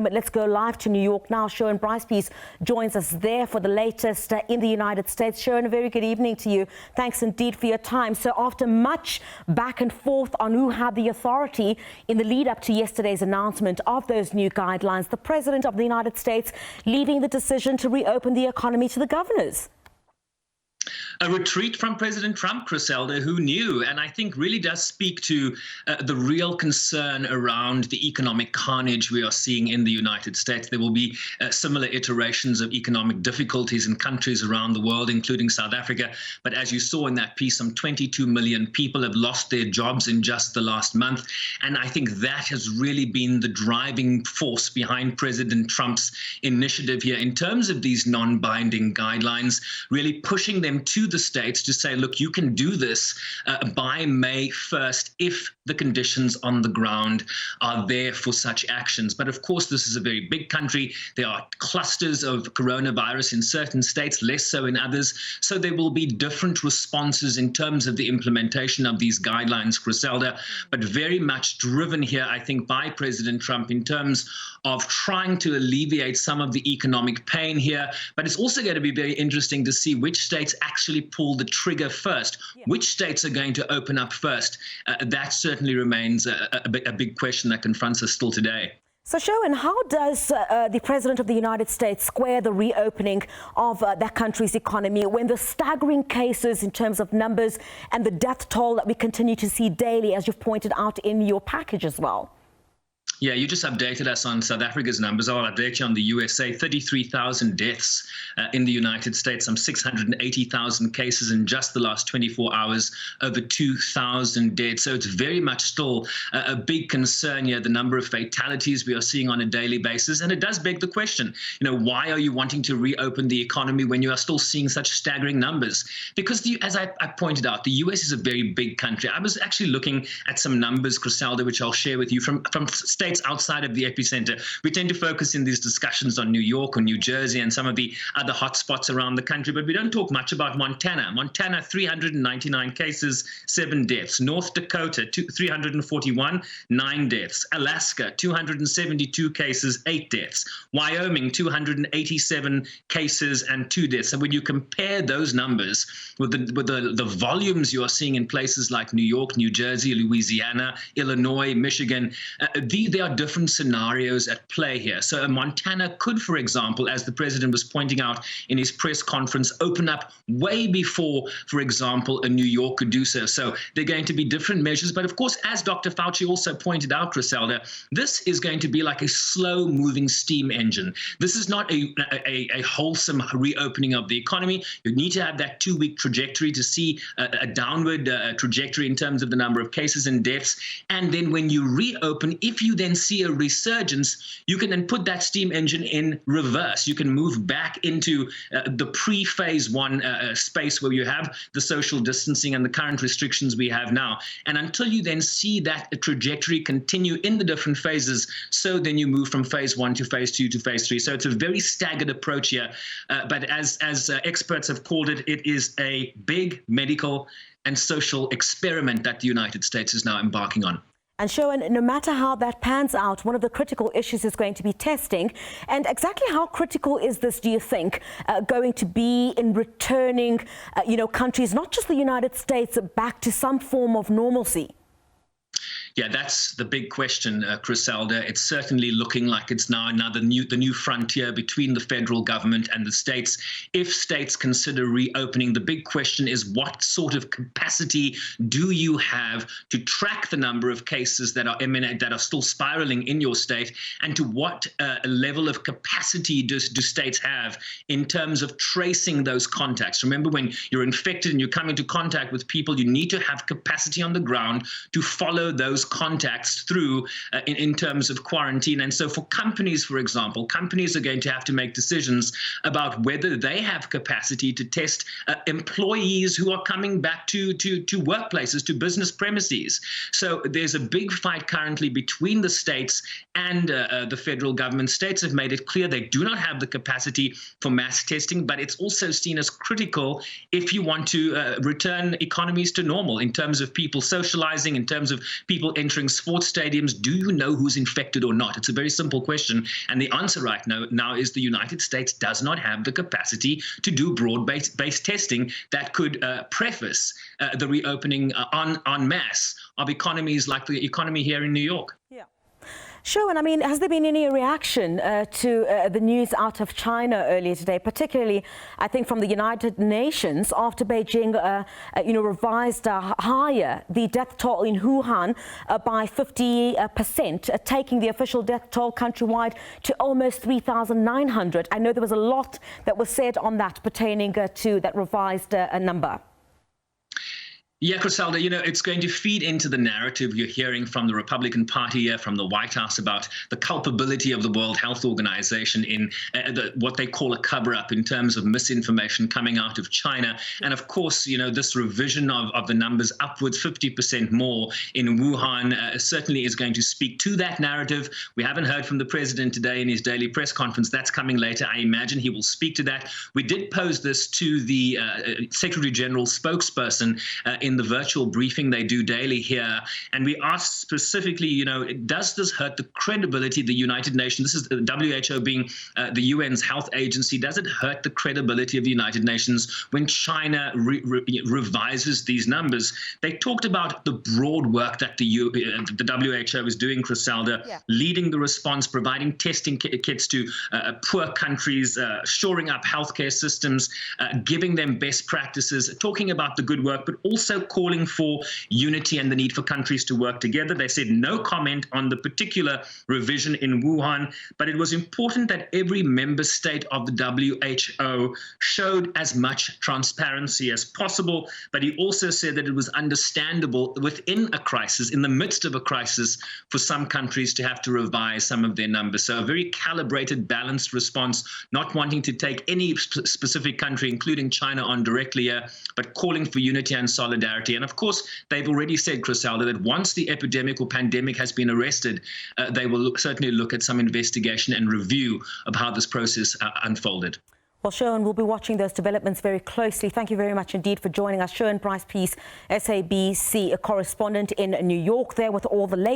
But let's go live to New York now. Sharon Bryce-Pease joins us there for the latest in the United States. Sharon, a very good evening to you. Thanks indeed for your time. So after much back and forth on who had the authority in the lead up to yesterday's announcement of those new guidelines, the President of the United States leaving the decision to reopen the economy to the governors. A retreat from President Trump, Griselda, who knew, and I think really does speak to the real concern around the economic carnage we are seeing in the United States. There will be similar iterations of economic difficulties in countries around the world, including South Africa. But as you saw in that piece, some 22 million people have lost their jobs in just the last month. And I think that has really been the driving force behind President Trump's initiative here in terms of these non-binding guidelines, really pushing them to the states to say, look, you can do this by May 1st if the conditions on the ground are there for such actions. But of course, this is a very big country. There are clusters of coronavirus in certain states, less so in others. So there will be different responses in terms of the implementation of these guidelines, Griselda, but very much driven here, I think, by President Trump in terms of trying to alleviate some of the economic pain here. But it's also going to be very interesting to see which states actually pull the trigger first. Yeah. Which states are going to open up first? That certainly remains a big question that confronts us still today. So, Sharon, how does the President of the United States square the reopening of that country's economy when the staggering cases in terms of numbers and the death toll that we continue to see daily, as you've pointed out in your package as well? Yeah, you just updated us on South Africa's numbers. I'll update you on the USA. 33,000 deaths in the United States, some 680,000 cases in just the last 24 hours, over 2,000 dead. So it's very much still a big concern here, the number of fatalities we are seeing on a daily basis. And it does beg the question, why are you wanting to reopen the economy when you are still seeing such staggering numbers? Because, as I pointed out, the US is a very big country. I was actually looking at some numbers, Griselda, which I'll share with you from states outside of the epicenter. We tend to focus in these discussions on New York or New Jersey and some of the other hotspots around the country, but we don't talk much about Montana. Montana, 399 cases, 7 deaths. North Dakota, 341, 9 deaths. Alaska, 272 cases, 8 deaths. Wyoming, 287 cases and 2 deaths. And when you compare those numbers with the volumes you are seeing in places like New York, New Jersey, Louisiana, Illinois, Michigan, there are different scenarios at play here. So Montana could, for example, as the president was pointing out in his press conference, open up way before, for example, a New York could do so. So there are going to be different measures. But of course, as Dr. Fauci also pointed out, Griselda, this is going to be like a slow-moving steam engine. This is not a wholesome reopening of the economy. You need to have that 2-week trajectory to see a downward trajectory in terms of the number of cases and deaths. And then when you reopen, if you then see a resurgence, you can then put that steam engine in reverse. You can move back into the pre-phase 1 space where you have the social distancing and the current restrictions we have now. And until you then see that trajectory continue in the different phases, so then you move from phase 1 to phase 2 to phase 3. So it's a very staggered approach here. But as experts have called it, it is a big medical and social experiment that the United States is now embarking on. And Sharon, no matter how that pans out, one of the critical issues is going to be testing. And exactly how critical is this, do you think, going to be in returning, countries, not just the United States, back to some form of normalcy? Yeah, that's the big question, Griselda. It's certainly looking like it's now the new frontier between the federal government and the states. If states consider reopening, the big question is what sort of capacity do you have to track the number of cases that are still spiraling in your state, and to what level of capacity do states have in terms of tracing those contacts? Remember, when you're infected and you come into contact with people, you need to have capacity on the ground to follow those contacts through in terms of quarantine. And so for companies, for example, companies are going to have to make decisions about whether they have capacity to test employees who are coming back to workplaces, to business premises. So there's a big fight currently between the states and the federal government. States have made it clear they do not have the capacity for mass testing, but it's also seen as critical if you want to return economies to normal in terms of people socializing, in terms of people people entering sports stadiums, do you know who's infected or not? It's a very simple question. And the answer right now is the United States does not have the capacity to do broad-based testing that could preface the reopening en masse of economies like the economy here in New York. Yeah. Sure, and I mean, has there been any reaction to the news out of China earlier today, particularly, I think, from the United Nations after Beijing, revised higher the death toll in Wuhan by 50%, taking the official death toll countrywide to almost 3,900. I know there was a lot that was said on that pertaining to that revised number. Yeah, Griselda, it's going to feed into the narrative you're hearing from the Republican Party, from the White House about the culpability of the World Health Organization in what they call a cover-up in terms of misinformation coming out of China. And of course, this revision of the numbers upwards 50% more in Wuhan certainly is going to speak to that narrative. We haven't heard from the president today in his daily press conference. That's coming later. I imagine he will speak to that. We did pose this to the Secretary General spokesperson in the virtual briefing they do daily here. And we asked specifically, does this hurt the credibility of the United Nations? This is the WHO being the UN's health agency. Does it hurt the credibility of the United Nations when China revises these numbers? They talked about the broad work that the WHO is doing, Griselda, leading the response, providing testing kits to poor countries, shoring up healthcare systems, giving them best practices, talking about the good work, but also calling for unity and the need for countries to work together. They said no comment on the particular revision in Wuhan, but it was important that every member state of the WHO showed as much transparency as possible. But he also said that it was understandable within a crisis, in the midst of a crisis, for some countries to have to revise some of their numbers. So a very calibrated, balanced response, not wanting to take any specific country, including China, on directly, but calling for unity and solidarity. And of course, they've already said, Griselda, that once the epidemic or pandemic has been arrested, they will certainly look at some investigation and review of how this process unfolded. Well, Sherwin, we'll be watching those developments very closely. Thank you very much indeed for joining us. Sherwin Bryce-Pease, SABC correspondent in New York, there with all the latest.